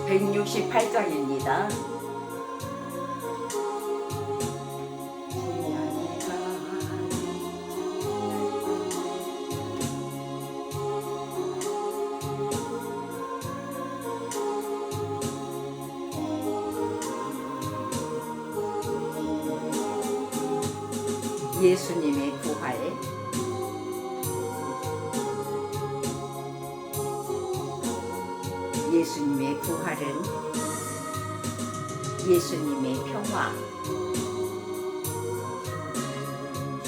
168장입니다. 예수님의 부활. 예수님의 부활은 예수님의 평화,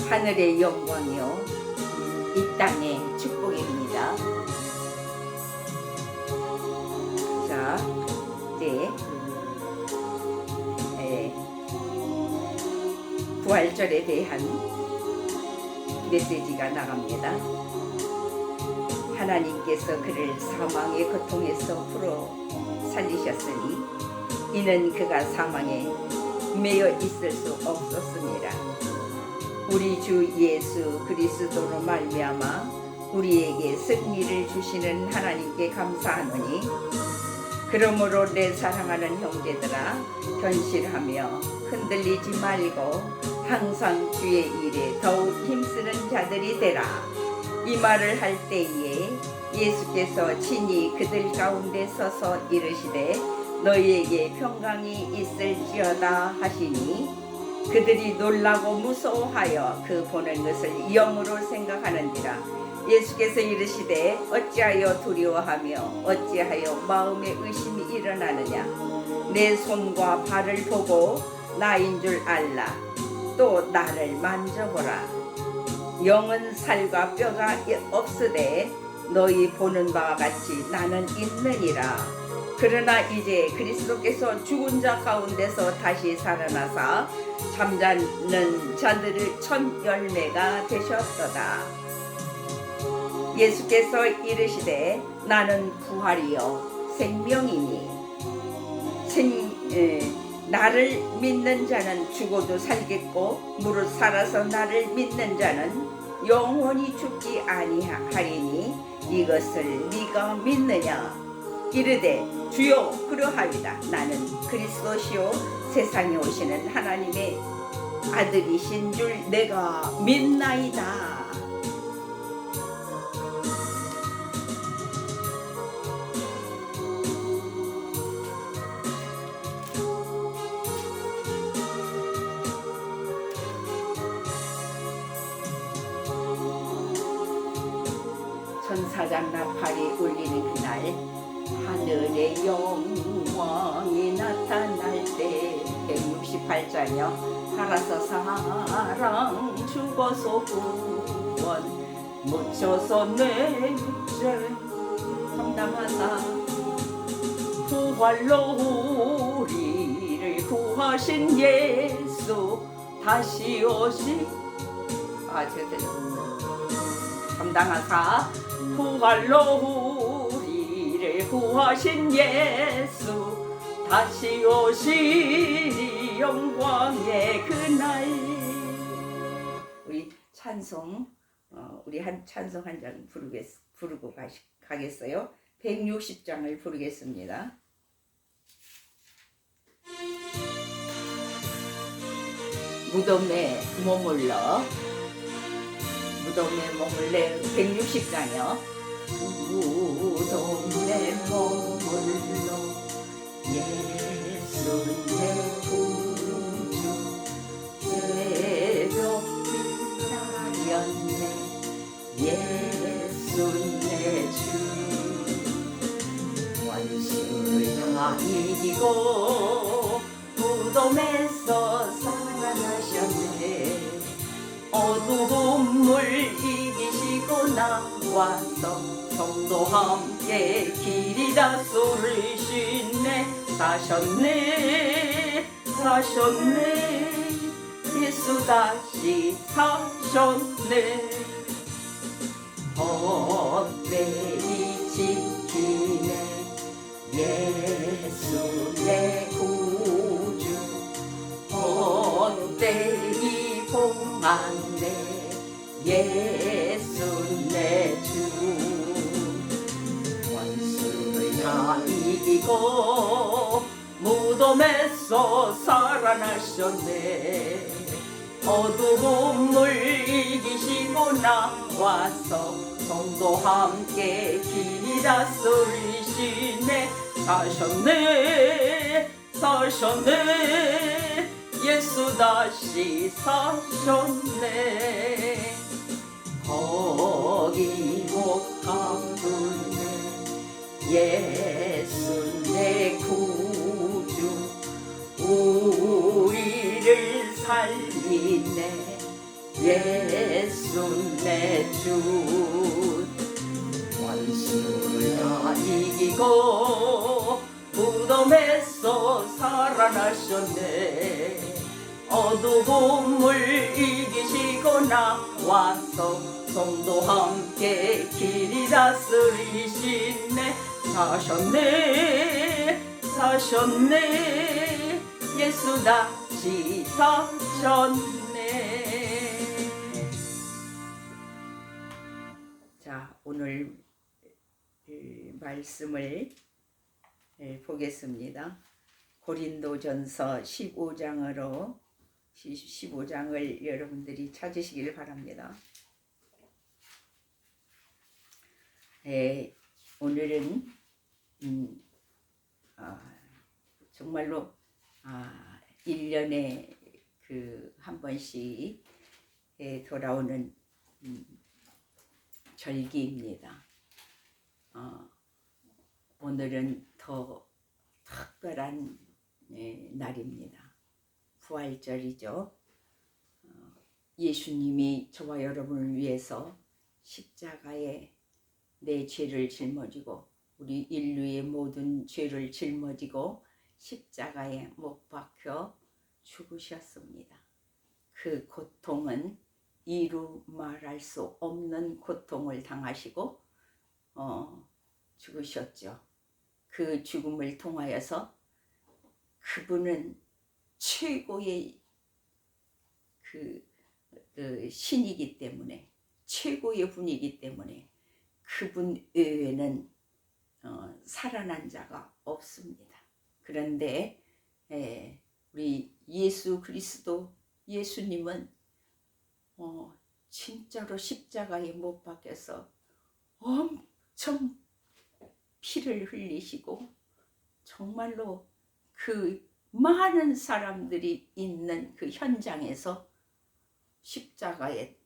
하늘의 영광이요 이 땅의 축복입니다. 자, 이제 부활절에 대한 메시지가 나갑니다. 하나님께서 그를 사망의 고통에서 풀어 살리셨으니 이는 그가 사망에 매여 있을 수 없었습니다. 우리 주 예수 그리스도로 말미암아 우리에게 승리를 주시는 하나님께 감사하노니 그러므로 내 사랑하는 형제들아 견실하며 흔들리지 말고 항상 주의 일에 더욱 힘쓰는 자들이 되라. 이 말을 할 때에 예수께서 친히 그들 가운데 서서 이르시되 너희에게 평강이 있을지어다 하시니 그들이 놀라고 무서워하여 그 보는 것을 영으로 생각하는지라. 예수께서 이르시되 어찌하여 두려워하며 어찌하여 마음에 의심이 일어나느냐. 내 손과 발을 보고 나인 줄 알라. 또 나를 만져보라. 영은 살과 뼈가 없으되 너희 보는 바와 같이 나는 있느니라. 그러나 이제 그리스도께서 죽은 자 가운데서 다시 살아나사 잠자는 자들을 첫 열매가 되셨도다. 예수께서 이르시되 나는 부활이요 생명이니 나를 믿는 자는 죽어도 살겠고 무릇 살아서 나를 믿는 자는 영원히 죽지 아니하리니 이것을 네가 믿느냐. 이르되 주여 그러하리다. 나는 그리스도시요 세상에 오시는 하나님의 아들이신 줄 내가 믿나이다. 천사장 나팔이 울리는 그날 하늘의 영광이 나타날 때 168장이요 살아서 사랑 죽어서 구원 묻혀서 내 죄 감당하사 부활로 우리를 구하신 예수 다시 오시 감당하사 부활로 우리를 구하신 예수 다시 오시리 영광의 그날. 우리 찬송 우리 한 찬송 한 장 부르고 가겠어요. 160장을 부르겠습니다. 무덤에 머물러 무덤에 머물래 160장이요. 무덤에 머물러 예수 내 구주 새벽 빛나였네 예수 내 주 원수를 다 이기고 무덤에서 살아나셨네. 어두움을 이기시고 나와서 성도 함께 길이 다스리시네. 사셨네 예수 다시 사셨네. 헛되이 지키네 예수 내 구주 헛되이 봉안네 예수 내 주 원수를 다 이기 이기고 무덤에서 살아나셨네. 어두움을 이기시고 나와서 성도 함께 길이 다스리시네. 사셨네 사셨네 예수 다시 사셨네. 거기 못 가두네 예수 내 구주 우리를 살리네. 예수 내 주 원수를 다 이기고 무덤에서 살아나셨네. 어두움을 이기시고 나와서 성도 함께 길이 다스리시네. 사셨네 사셨네 예수 다시 사셨네. 자, 오늘 말씀을 보겠습니다. 고린도전서 15장을 여러분들이 찾으시길 바랍니다. 오늘은 정말로 1년에 한 번씩 돌아오는 절기입니다. 오늘은 더 특별한 날입니다. 부활절이죠. 예수님이 저와 여러분을 위해서 십자가에 내 죄를 짊어지고 우리 인류의 모든 죄를 짊어지고 십자가에 못 박혀 죽으셨습니다. 그 고통은 이루 말할 수 없는 고통을 당하시고 죽으셨죠. 그 죽음을 통하여서 그분은 최고의 신이기 때문에, 최고의 분이기 때문에 그분 외에는 살아난 자가 없습니다. 그런데 우리 예수 그리스도 예수님은 진짜로 십자가에 못 박혀서 엄청 피를 흘리시고 정말로 그 많은 사람들이 있는 그 현장에서 십자가에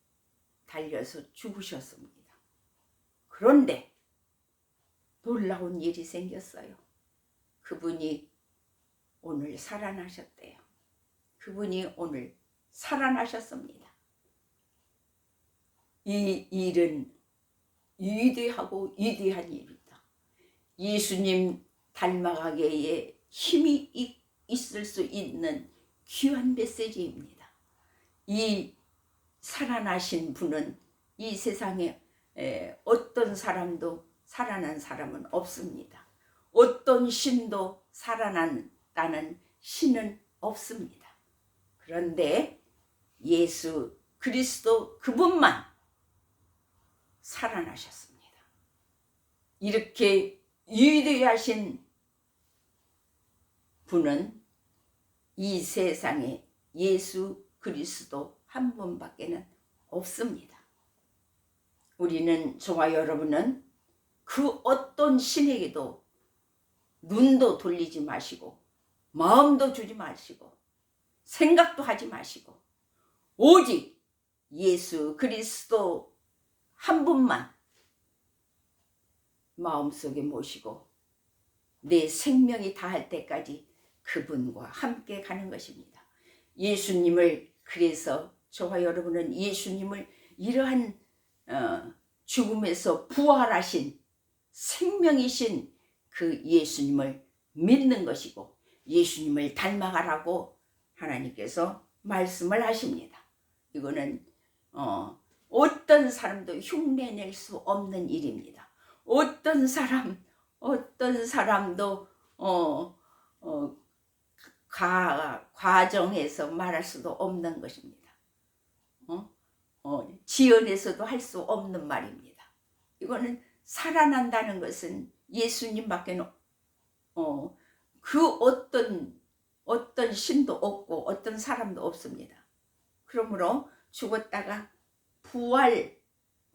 달려서 죽으셨습니다. 그런데 놀라운 일이 생겼어요. 그분이 오늘 살아나셨대요. 그분이 오늘 살아나셨습니다. 이 일은 위대하고 위대한 일이다. 예수님 닮아가기에 힘이 있을 수 있는 귀한 메시지입니다. 이 살아나신 분은 이 세상에 어떤 사람도 살아난 사람은 없습니다. 어떤 신도 살아난다는 신은 없습니다. 그런데 예수 그리스도 그분만 살아나셨습니다. 이렇게 위대하신 분은 이 세상에 예수 그리스도 한 분밖에는 없습니다. 우리는, 저와 여러분은 그 어떤 신에게도 눈도 돌리지 마시고 마음도 주지 마시고 생각도 하지 마시고 오직 예수 그리스도 한 분만 마음속에 모시고 내 생명이 다할 때까지 그분과 함께 가는 것입니다. 예수님을, 그래서 저와 여러분은 예수님을 이러한 죽음에서 부활하신 생명이신 그 예수님을 믿는 것이고 예수님을 닮아가라고 하나님께서 말씀을 하십니다. 이거는 어떤 사람도 흉내낼 수 없는 일입니다. 어떤 사람도 과정에서 말할 수도 없는 것입니다. 지연에서도 할 수 없는 말입니다. 이거는 살아난다는 것은 예수님밖에 그 어떤 신도 없고 어떤 사람도 없습니다. 그러므로 죽었다가 부활,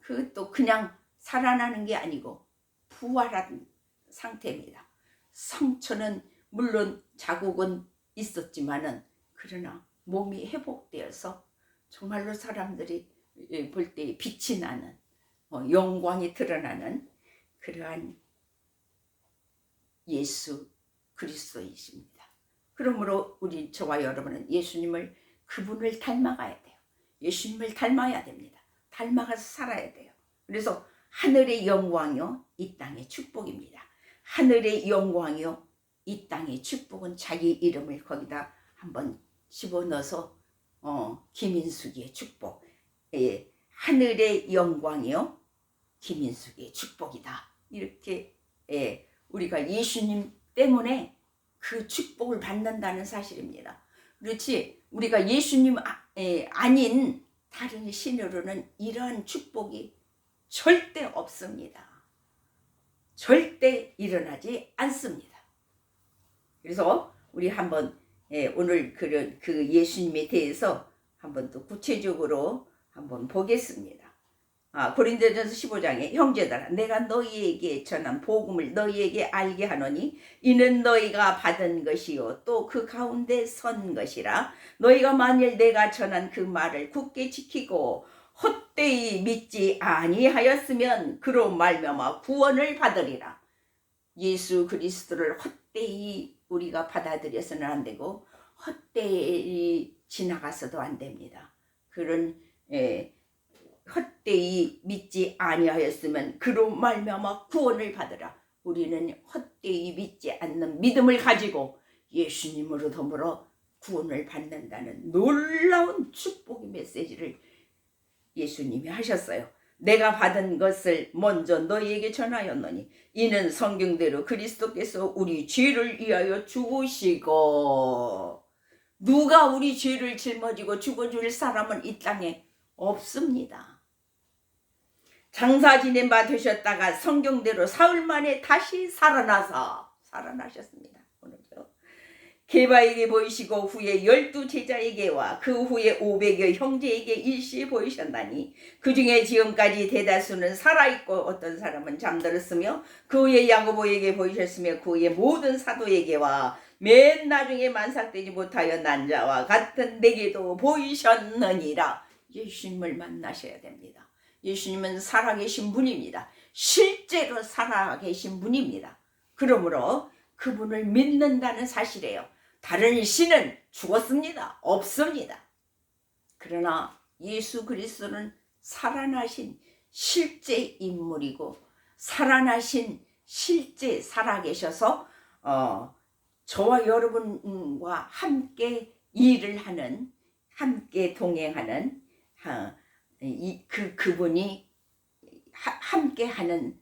그것도 그냥 살아나는 게 아니고 부활한 상태입니다. 상처는 물론 자국은 있었지만은 그러나 몸이 회복되어서 정말로 사람들이 볼 때 빛이 나는 영광이 드러나는 그러한 예수 그리스도이십니다. 그러므로 우리 저와 여러분은 예수님을 그분을 닮아가야 돼요. 예수님을 닮아야 됩니다. 닮아가서 살아야 돼요. 그래서 하늘의 영광이요 이 땅의 축복입니다. 하늘의 영광이요 이 땅의 축복은 자기 이름을 거기다 한번 집어넣어서 김인숙의 축복, 하늘의 영광이요 김인숙의 축복이다. 이렇게 우리가 예수님 때문에 그 축복을 받는다는 사실입니다. 그렇지 우리가 예수님 아닌 다른 신으로는 이러한 축복이 절대 없습니다. 절대 일어나지 않습니다. 그래서 우리 한번 오늘 그 예수님에 대해서 한번 또 구체적으로 한번 보겠습니다. 고린도전서 15장에 형제들아 내가 너희에게 전한 복음을 너희에게 알게 하노니 이는 너희가 받은 것이요 또 그 가운데 선 것이라 너희가 만일 내가 전한 그 말을 굳게 지키고 헛되이 믿지 아니하였으면 그로 말미암아 구원을 받으리라. 예수 그리스도를 헛되이 우리가 받아들여서는 안 되고 헛되이 지나가서도 안 됩니다. 그런 헛되이 믿지 아니하였으면 그로 말미암아 구원을 받으라. 우리는 헛되이 믿지 않는 믿음을 가지고 예수님으로 더불어 구원을 받는다는 놀라운 축복의 메시지를 예수님이 하셨어요. 내가 받은 것을 먼저 너희에게 전하였노니 이는 성경대로 그리스도께서 우리 죄를 위하여 죽으시고 누가 우리 죄를 짊어지고 죽어줄 사람은 이 땅에 없습니다. 장사 지낸 바 되셨다가 성경대로 사흘 만에 다시 살아나셨습니다. 오늘요. 게바에게 보이시고 후에 12 제자에게와 그 후에 500여 형제에게 일시에 보이셨나니 그 중에 지금까지 대다수는 살아있고 어떤 사람은 잠들었으며 그 후에 야고보에게 보이셨으며 그 후에 모든 사도에게와 맨 나중에 만삭되지 못하여 난 자와 같은 내게도 보이셨느니라. 예수님을 만나셔야 됩니다. 예수님은 살아계신 분입니다. 실제로 살아계신 분입니다. 그러므로 그분을 믿는다는 사실이에요. 다른 신은 죽었습니다. 없습니다. 그러나 예수 그리스도는 살아나신 실제 인물이고 살아나신 실제 살아계셔서 저와 여러분과 함께 일을 하는 함께 동행하는 그분이 함께하는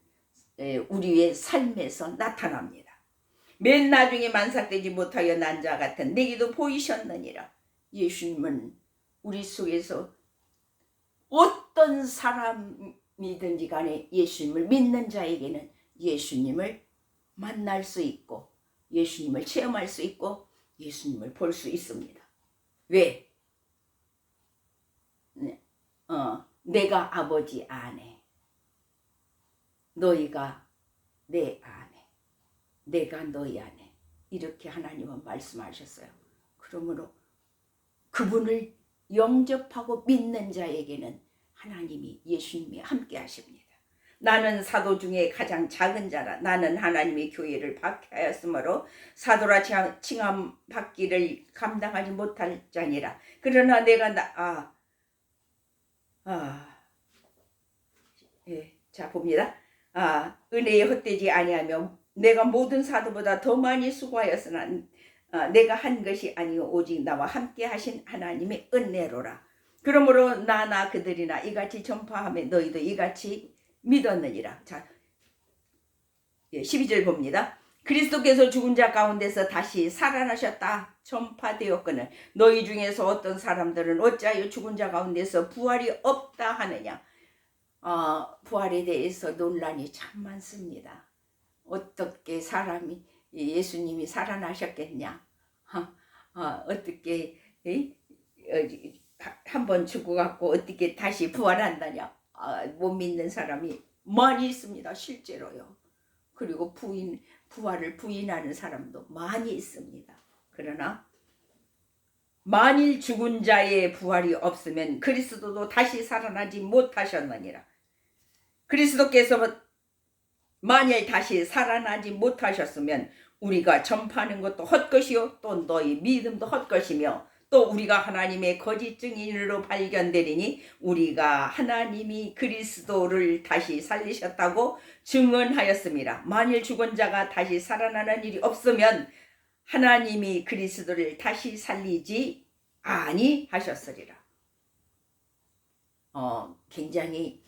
우리의 삶에서 나타납니다. 맨 나중에 만삭되지 못하여 난 자 같은 내게도 보이셨느니라. 예수님은 우리 속에서 어떤 사람이든지 간에 예수님을 믿는 자에게는 예수님을 만날 수 있고 예수님을 체험할 수 있고 예수님을 볼 수 있습니다. 왜? 내가 아버지 안에 너희가 내 안에 내가 너희 안에 이렇게 하나님은 말씀하셨어요. 그러므로 그분을 영접하고 믿는 자에게는 하나님이 예수님이 함께 하십니다. 나는 사도 중에 가장 작은 자라. 나는 하나님의 교회를 박해하였으므로 사도라 칭함받기를 감당하지 못할 자니라. 그러나 내가 자 봅니다. 은혜에 헛되지 아니하며 내가 모든 사도보다 더 많이 수고하였으나 내가 한 것이 아니요 오직 나와 함께 하신 하나님의 은혜로라. 그러므로 나나 그들이나 이같이 전파하며 너희도 이같이 믿었느니라. 자, 12절 봅니다. 그리스도께서 죽은 자 가운데서 다시 살아나셨다 전파되었거늘 너희 중에서 어떤 사람들은 어찌하여 죽은 자 가운데서 부활이 없다 하느냐. 부활에 대해서 논란이 참 많습니다. 어떻게 사람이 예수님이 살아나셨겠냐? 어떻게 한 번 죽어갖고 어떻게 다시 부활한다냐? 못 믿는 사람이 많이 있습니다. 실제로요. 그리고 부활을 부인하는 사람도 많이 있습니다. 그러나 만일 죽은 자의 부활이 없으면 그리스도도 다시 살아나지 못하셨느니라. 그리스도께서 만일 다시 살아나지 못하셨으면 우리가 전파하는 것도 헛것이요 또 너희 믿음도 헛것이며 또 우리가 하나님의 거짓 증인으로 발견되리니 우리가 하나님이 그리스도를 다시 살리셨다고 증언하였습니다. 만일 죽은 자가 다시 살아나는 일이 없으면 하나님이 그리스도를 다시 살리지 아니하셨으리라. 굉장히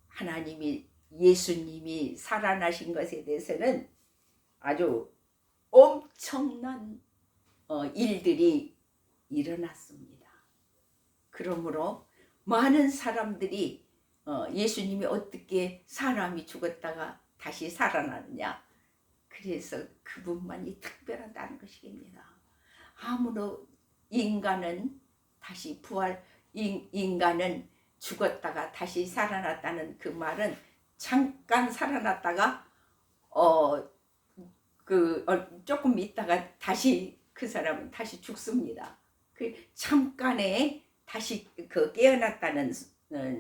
하나님이 예수님이 살아나신 것에 대해서는 아주 엄청난 일들이 일어났습니다. 그러므로 많은 사람들이 예수님이 어떻게 사람이 죽었다가 다시 살아나느냐, 그래서 그분만이 특별하다는 것입니다. 아무로 인간은 다시 인간은 죽었다가 다시 살아났다는 그 말은 잠깐 살아났다가 조금 있다가 다시 그 사람은 다시 죽습니다. 그 잠깐에 다시 깨어났다는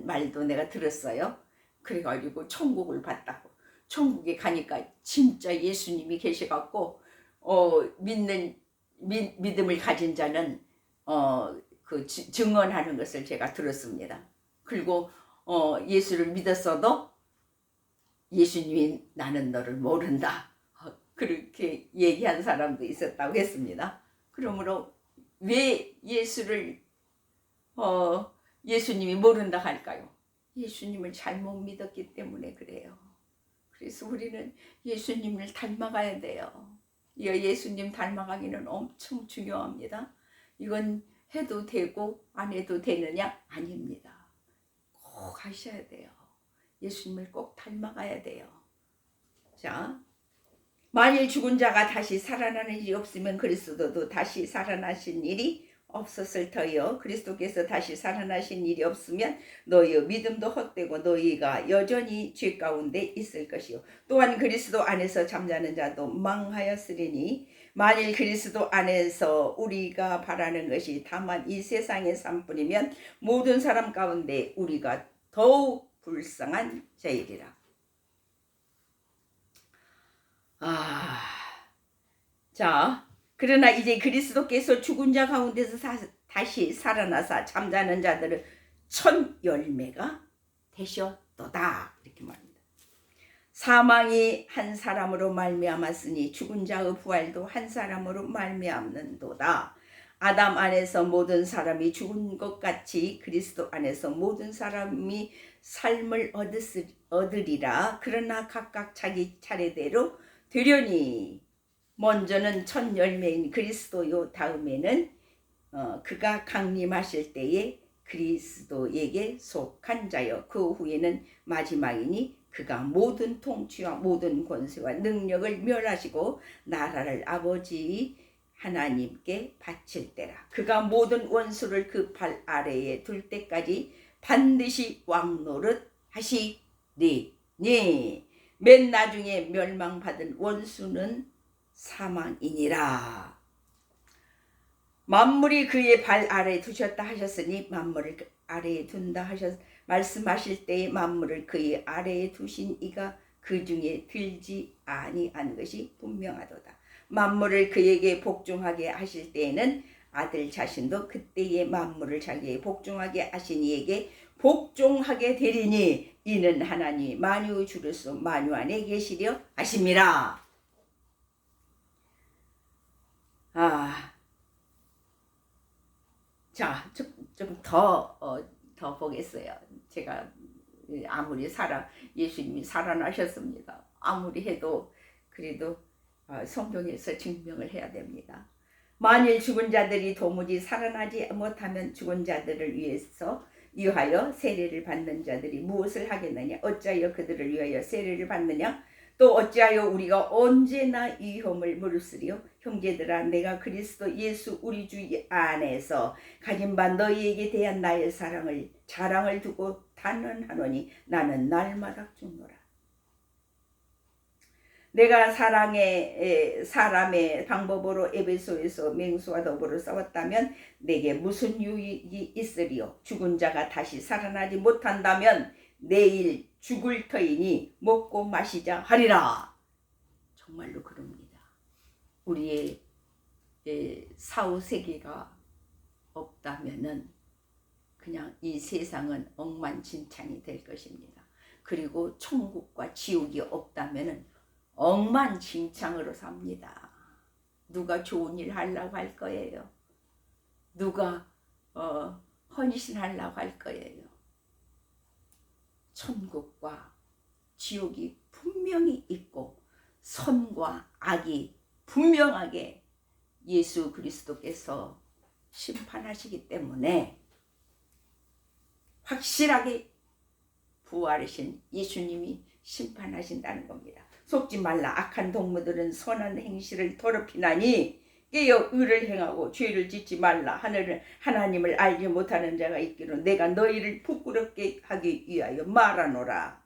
말도 내가 들었어요. 그래가지고 천국을 봤다고. 천국에 가니까 진짜 예수님이 계셔갖고 믿음을 가진 자는 증언하는 것을 제가 들었습니다. 그리고 예수를 믿었어도 예수님이 나는 너를 모른다, 그렇게 얘기한 사람도 있었다고 했습니다. 그러므로 왜 예수님이 모른다 할까요? 예수님을 잘못 믿었기 때문에 그래요. 그래서 우리는 예수님을 닮아가야 돼요. 예수님 닮아가기는 엄청 중요합니다. 이건 해도 되고 안 해도 되느냐? 아닙니다. 꼭 하셔야 돼요. 예수님을 꼭 닮아가야 돼요. 자, 만일 죽은 자가 다시 살아나는 일이 없으면 그리스도도 다시 살아나신 일이 없었을 터이요. 그리스도께서 다시 살아나신 일이 없으면 너희의 믿음도 헛되고 너희가 여전히 죄 가운데 있을 것이요. 또한 그리스도 안에서 잠자는 자도 망하였으리니 만일 그리스도 안에서 우리가 바라는 것이 다만 이 세상의 삶뿐이면 모든 사람 가운데 우리가 더욱 불쌍한 자이리라. 자, 그러나 이제 그리스도께서 죽은 자 가운데서 다시 살아나사 잠자는 자들은 첫 열매가 되셨도다, 이렇게 말합니다. 사망이 한 사람으로 말미암았으니 죽은 자의 부활도 한 사람으로 말미암는도다. 아담 안에서 모든 사람이 죽은 것 같이 그리스도 안에서 모든 사람이 삶을 얻으리라. 그러나 각각 자기 차례대로 되려니 먼저는 첫 열매인 그리스도요, 다음에는 그가 강림하실 때에 그리스도에게 속한 자여, 그 후에는 마지막이니 그가 모든 통치와 모든 권세와 능력을 멸하시고 나라를 아버지 하나님께 바칠 때라. 그가 모든 원수를 그 발 아래에 둘 때까지 반드시 왕노릇 하시리니 맨 나중에 멸망받은 원수는 사망이니라. 만물이 그의 발 아래에 두셨다 하셨으니 만물을 그 아래에 둔다 말씀하실 때에 만물을 그의 아래에 두신 이가 그 중에 들지 아니한 것이 분명하도다. 만물을 그에게 복종하게 하실 때에는 아들 자신도 그때의 만물을 자기에게 복종하게 하신 이에게 복종하게 되리니 이는 하나님이 만유의 주로서 만유 안에 계시려 하심이라. 자, 좀 더 보겠어요. 제가 아무리 예수님이 살아나셨습니다. 아무리 해도 그래도 성경에서 증명을 해야 됩니다. 만일 죽은 자들이 도무지 살아나지 못하면 죽은 자들을 위하여 세례를 받는 자들이 무엇을 하겠느냐? 어찌하여 그들을 위하여 세례를 받느냐? 또 어찌하여 우리가 언제나 이 혐을 무릅쓰리요? 형제들아, 내가 그리스도 예수 우리 주 안에서 가진 바 너희에게 대한 나의 자랑을 두고 단언하노니 나는 날마다 죽노라. 내가 사람의 방법으로 에베소에서 맹수와 더불어 싸웠다면 내게 무슨 유익이 있으리요? 죽은 자가 다시 살아나지 못한다면 내일 죽을 터이니 먹고 마시자 하리라. 정말로 그럽니다. 우리의 사후세계가 없다면은 그냥 이 세상은 엉망진창이 될 것입니다. 그리고 천국과 지옥이 없다면은 엉망진창으로 삽니다. 누가 좋은 일 하려고 할 거예요. 누가 헌신하려고 할 거예요. 천국과 지옥이 분명히 있고 선과 악이 분명하게 예수 그리스도께서 심판하시기 때문에 확실하게 부활하신 예수님이 심판하신다는 겁니다. 속지 말라. 악한 동무들은 선한 행실을 더럽히나니 깨어 의를 행하고 죄를 짓지 말라. 하나님을 알지 못하는 자가 있기로 내가 너희를 부끄럽게 하기 위하여 말하노라.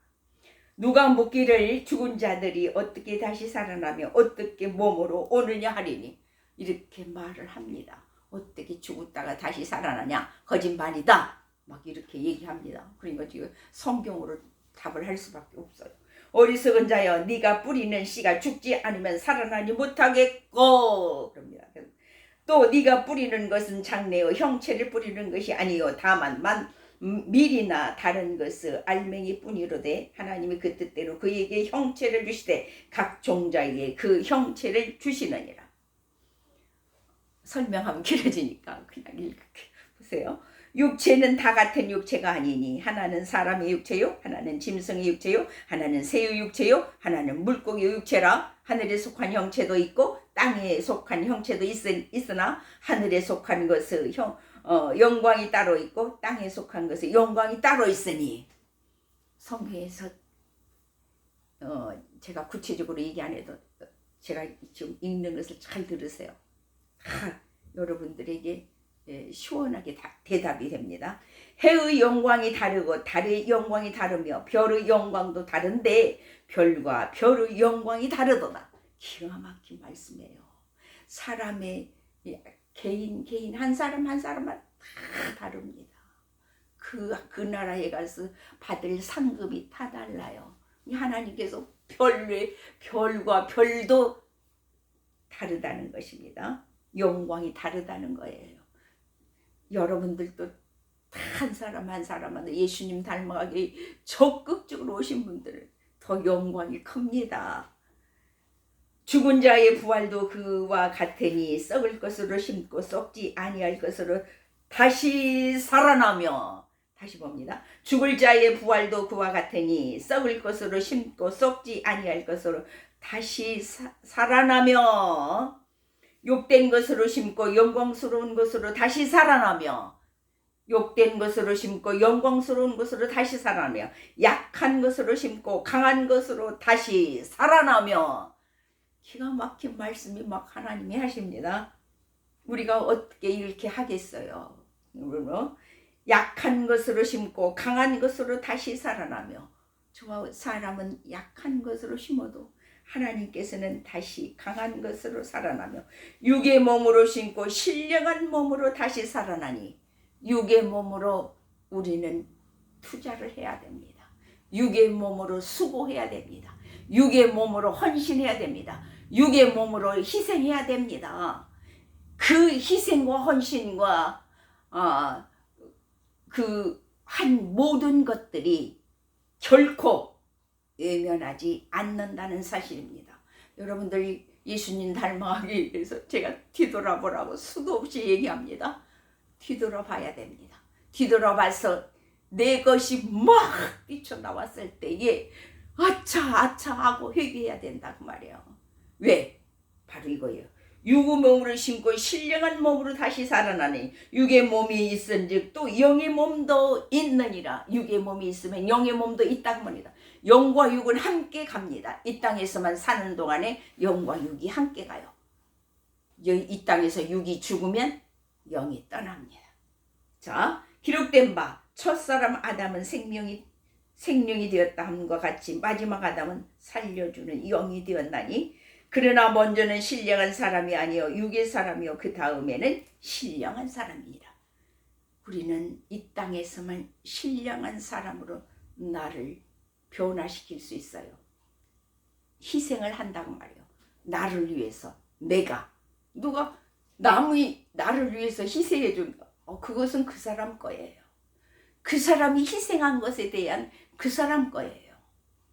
누가 묻기를 죽은 자들이 어떻게 다시 살아나며 어떻게 몸으로 오느냐 하리니 이렇게 말을 합니다. 어떻게 죽었다가 다시 살아나냐? 거짓말이다. 막 이렇게 얘기합니다. 그러니까 지금 성경으로 답을 할 수밖에 없어요. 어리석은 자여, 네가 뿌리는 씨가 죽지 않으면 살아나지 못하겠고 그럽니다. 또 네가 뿌리는 것은 장래요 형체를 뿌리는 것이 아니요 다만 밀이나 다른 것을 알맹이 뿐이로되 하나님이 그 뜻대로 그에게 형체를 주시되 각 종자에게 그 형체를 주시느니라. 설명하면 길어지니까 그냥 이렇게 보세요. 육체는 다 같은 육체가 아니니 하나는 사람의 육체요, 하나는 짐승의 육체요, 하나는 새의 육체요, 하나는 물고기의 육체라. 하늘에 속한 형체도 있고 땅에 속한 형체도 있으나 하늘에 속한 것은 영광이 따로 있고 땅에 속한 것은 영광이 따로 있으니. 성경에서 제가 구체적으로 얘기 안 해도 제가 지금 읽는 것을 잘 들으세요. 다 여러분들에게 시원하게 대답이 됩니다. 해의 영광이 다르고 달의 영광이 다르며 별의 영광도 다른데 별과 별의 영광이 다르도다. 기가 막힌 말씀이에요. 사람의 개인 한 사람 한 사람은 다 다릅니다. 그 나라에 가서 받을 상급이 다 달라요. 하나님께서 별과 별도 다르다는 것입니다. 영광이 다르다는 거예요. 여러분들도 한 사람 한 사람마다 예수님 닮아가기 적극적으로 오신 분들은 더 영광이 큽니다. 죽은 자의 부활도 그와 같으니 썩을 것으로 심고 썩지 아니할 것으로 다시 살아나며. 다시 봅니다. 죽을 자의 부활도 그와 같으니 썩을 것으로 심고 썩지 아니할 것으로 다시 살아나며 욕된 것으로 심고 영광스러운 것으로 다시 살아나며 욕된 것으로 심고 영광스러운 것으로 다시 살아나며 약한 것으로 심고 강한 것으로 다시 살아나며. 기가 막힌 말씀이 막 하나님이 하십니다. 우리가 어떻게 이렇게 하겠어요? 약한 것으로 심고 강한 것으로 다시 살아나며. 저와 사람은 약한 것으로 심어도 하나님께서는 다시 강한 것으로 살아나며 육의 몸으로 심고 신령한 몸으로 다시 살아나니. 육의 몸으로 우리는 투자를 해야 됩니다. 육의 몸으로 수고해야 됩니다. 육의 몸으로 헌신해야 됩니다. 육의 몸으로 희생해야 됩니다. 그 희생과 헌신과 그 한 모든 것들이 결코 외면하지 않는다는 사실입니다. 여러분들이 예수님 닮아가기 위해서 제가 뒤돌아보라고 수도 없이 얘기합니다. 뒤돌아봐야 됩니다. 뒤돌아봐서 내 것이 막 뛰쳐나왔을 때에 아차 하고 회개해야 된다 그 말이에요. 왜? 바로 이거예요. 육의 몸으로 심고 신령한 몸으로 다시 살아나니 육의 몸이 있은즉 또 영의 몸도 있느니라. 육의 몸이 있으면 영의 몸도 있다고 합니다. 영과 육은 함께 갑니다. 이 땅에서만 사는 동안에 영과 육이 함께 가요. 이 땅에서 육이 죽으면 영이 떠납니다. 자, 기록된 바 첫사람 아담은 생명이 되었다 함과 같이 마지막 아담은 살려주는 영이 되었나니 그러나 먼저는 신령한 사람이 아니요 육의 사람이요 그 다음에는 신령한 사람이니라. 우리는 이 땅에서만 신령한 사람으로 나를 변화시킬 수 있어요. 희생을 한다고 말이에요. 나를 위해서 누가 남이 나를 위해서 희생해 준 그것은 그 사람 거예요. 그 사람이 희생한 것에 대한 그 사람 거예요.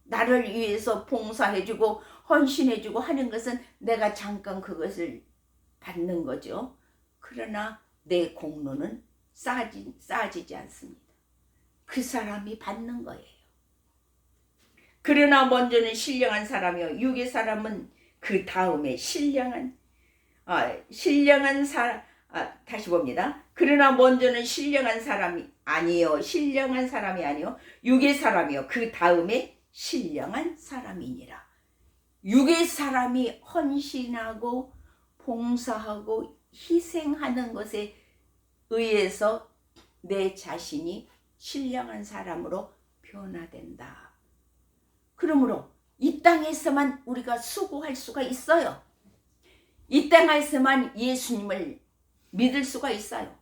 나를 위해서 봉사해주고 헌신해주고 하는 것은 내가 잠깐 그것을 받는 거죠. 그러나 내 공로는 쌓아지지 않습니다. 그 사람이 받는 거예요. 그러나 먼저는 신령한 사람이요 육의 사람은 그 다음에 다시 봅니다. 그러나 먼저는 신령한 사람이 아니요 육의 사람이요 그 다음에 신령한 사람이니라. 육의 사람이 헌신하고 봉사하고 희생하는 것에 의해서 내 자신이 신령한 사람으로 변화된다. 그러므로 이 땅에서만 우리가 수고할 수가 있어요. 이 땅에서만 예수님을 믿을 수가 있어요.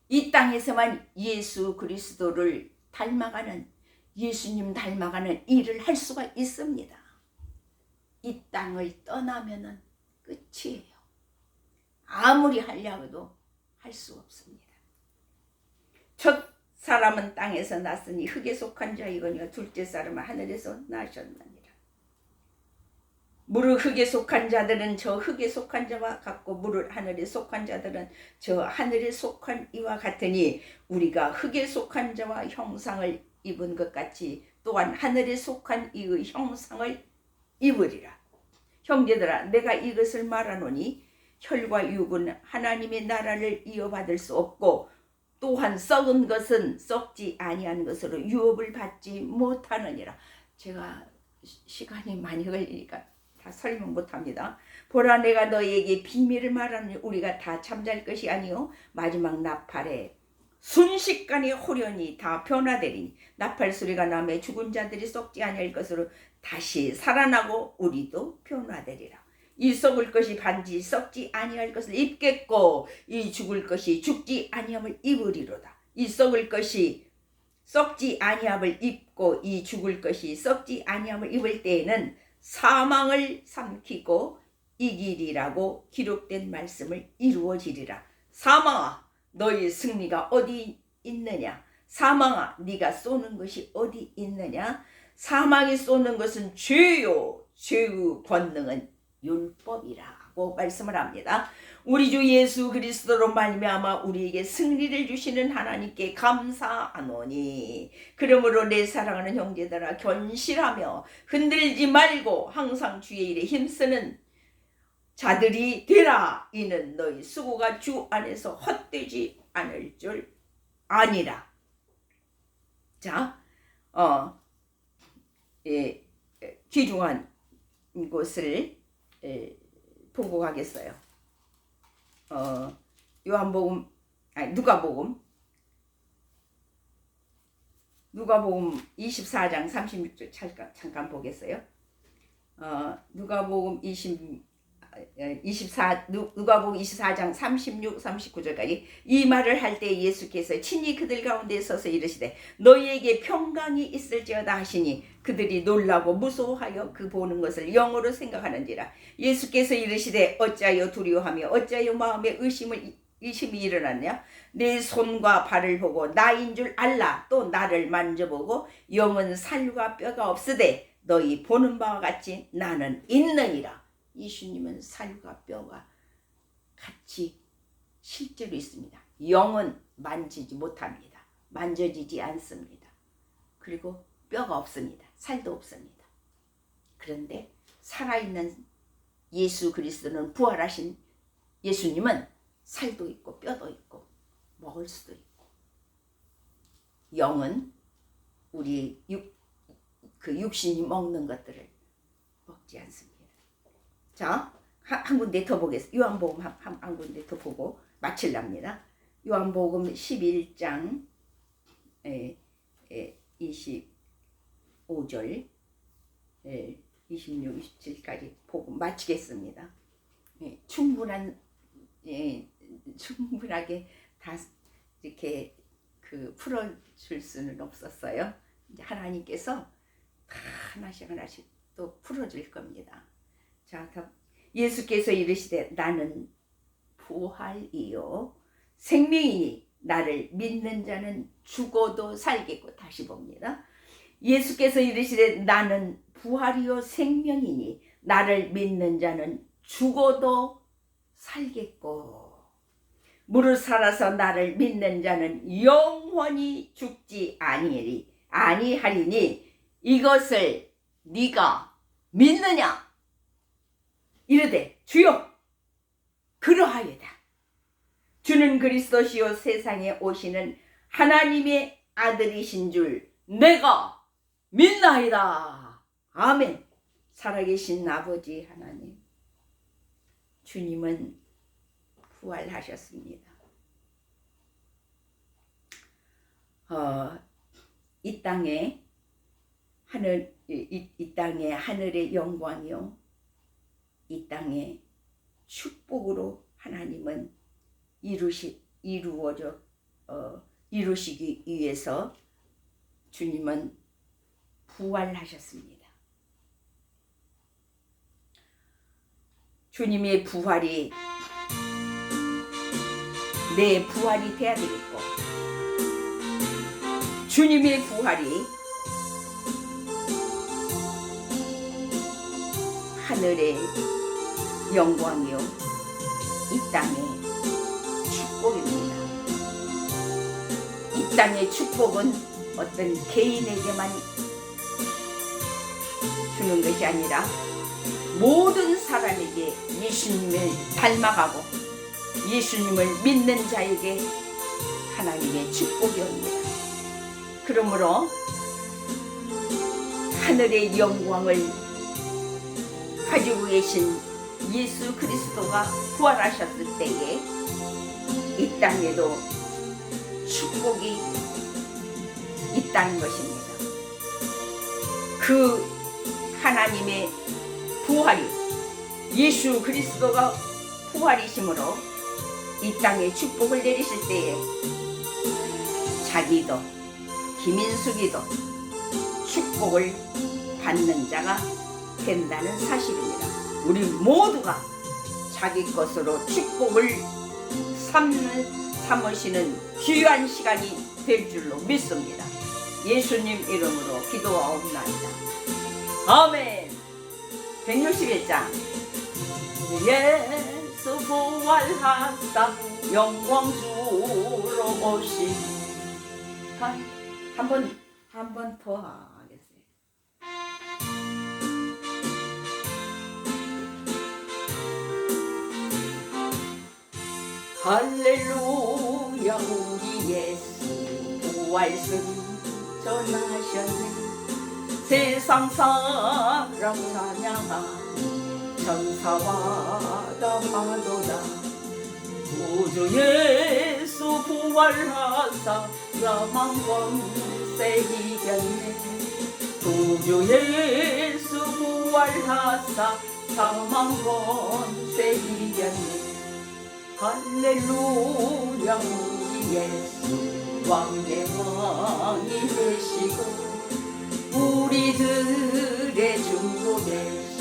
이 땅에서만 예수 그리스도를 닮아가는 예수님 닮아가는 일을 할 수가 있습니다. 이 땅을 떠나면은 끝이에요. 아무리 하려고도 할 수 없습니다. 첫 사람은 땅에서 났으니 흙에 속한 자이거니와 둘째 사람은 하늘에서 나셨느니라. 무릇 흙에 속한 자들은 저 흙에 속한 자와 같고 무릇 하늘에 속한 자들은 저 하늘에 속한 이와 같으니 우리가 흙에 속한 자와 형상을 입은 것 같이 또한 하늘에 속한 이의 형상을 입으리라. 형제들아 내가 이것을 말하노니 혈과 육은 하나님의 나라를 이어받을 수 없고 또한 썩은 것은 썩지 아니한 것으로 유업을 받지 못하느니라. 제가 시간이 많이 걸리니까 다 설명 못합니다. 보라 내가 너희에게 비밀을 말하니 우리가 다 잠잘 것이 아니요 마지막 나팔에 순식간에 호련히 다 변화되리니 나팔 소리가 나매 죽은 자들이 썩지 아니할 것으로 다시 살아나고 우리도 변화되리라. 이 썩을 것이 반드시 썩지 아니할 것을 입겠고 이 죽을 것이 죽지 아니함을 입으리로다. 이 썩을 것이 썩지 아니함을 입고 이 죽을 것이 썩지 아니함을 입을 때에는 사망을 삼키고 이기리라고 기록된 말씀을 이루어지리라. 사망아 너희 승리가 어디 있느냐? 사망아 네가 쏘는 것이 어디 있느냐? 사망이 쏘는 것은 죄요 죄의 권능은 율법이라고 말씀을 합니다. 우리 주 예수 그리스도로 말미암아 우리에게 승리를 주시는 하나님께 감사하노니 그러므로 내 사랑하는 형제들아 견실하며 흔들리지 말고 항상 주의 일에 힘쓰는 자들이 되라. 이는 너희 수고가 주 안에서 헛되지 않을 줄 아니라. 자, 귀중한 것을 보고 가겠어요. 누가복음 24장 36절 잠깐 보겠어요. 누가복음 24장 36, 39절까지 이 말을 할 때 예수께서 친히 그들 가운데 서서 이르시되 너희에게 평강이 있을지어다 하시니 그들이 놀라고 무서워하여 그 보는 것을 영으로 생각하는지라. 예수께서 이르시되 어찌하여 두려워하며 어찌하여 마음에 의심이 일어났냐? 내 손과 발을 보고 나인 줄 알라. 또 나를 만져보고 영은 살과 뼈가 없으되 너희 보는 바와 같이 나는 있느니라. 예수님은 살과 뼈가 같이 실제로 있습니다. 영은 만지지 못합니다. 만져지지 않습니다. 그리고 뼈가 없습니다. 살도 없습니다. 그런데 살아있는 예수 그리스도는 부활하신 예수님은 살도 있고 뼈도 있고 먹을 수도 있고 영은 우리 그 육신이 먹는 것들을 먹지 않습니다. 자, 한 군데 더 보겠습니다. 요한복음 한 군데 더 보고 마칠랍니다. 요한복음 11장 25절 26, 27까지 보고 마치겠습니다. 충분하게 다 이렇게 풀어줄 수는 없었어요. 이제 하나님께서 다 하나씩 또 풀어줄 겁니다. 자, 예수께서 이르시되 나는 부활이요 생명이니 나를 믿는 자는 죽어도 살겠고. 다시 봅니다. 예수께서 이르시되 나는 부활이요 생명이니 나를 믿는 자는 죽어도 살겠고 무릇 살아서 나를 믿는 자는 영원히 죽지 아니하리니 이것을 네가 믿느냐? 이르되 주여 그러하여다. 주는 그리스도시요 세상에 오시는 하나님의 아들이신 줄 내가 믿나이다. 아멘. 살아계신 아버지 하나님, 주님은 부활하셨습니다. 이 땅에 하늘의 영광이요 이 땅의 축복으로 하나님은 이루시기 위해서 주님은 부활하셨습니다. 주님의 부활이 내 부활이 돼야 되겠고, 주님의 부활이 하늘의 영광이요 이 땅의 축복입니다. 이 땅의 축복은 어떤 개인에게만 주는 것이 아니라 모든 사람에게 예수님을 닮아가고 예수님을 믿는 자에게 하나님의 축복이 옵니다. 그러므로 하늘의 영광을 가지고 계신 예수 그리스도가 부활하셨을 때에 이 땅에도 축복이 있다는 것입니다. 그 하나님의 부활이 예수 그리스도가 부활이심으로 이 땅에 축복을 내리실 때에 자기도 김인숙이도 축복을 받는 자가 된다는 사실입니다. 우리 모두가 자기 것으로 축복을 삼으시는 귀한 시간이 될 줄로 믿습니다. 예수님 이름으로 기도하옵나이다. 아멘. 161장. 예수 부활하사 영광 주러 오신. 한 번 더 하겠어요. 할렐루야 우리 예수 부활승 전하셨네. 세상 사람 찬양하니 천사마다 파도다. 구주 예수 부활하사 사망 권세 이겼네. 구주 예수 부활하사 사망 권세 이겼네. 할렐루야 우리 예수 왕의 왕이 되시고 우리들의 중보 대신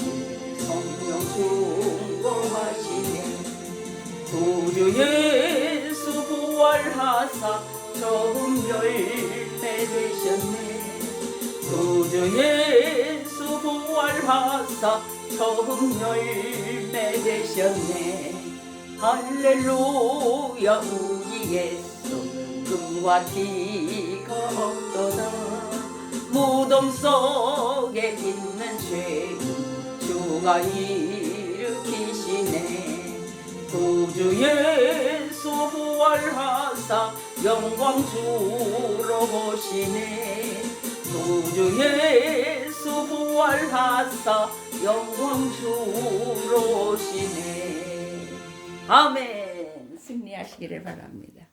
성령 중보하시네. 구주 예수 부활하사 처음 열매 되셨네. 구주 예수 부활하사 처음 열매 되셨네. 할렐루야 우리 예수 금과 티가 없도다. 무덤 속에 있는 죄인 주가 일으키시네. 구주 예수 부활하사 영광 주러 오시네. 구주 예수 예수 부활하사 영광 주로시네. 아멘. 승리하시기를 바랍니다.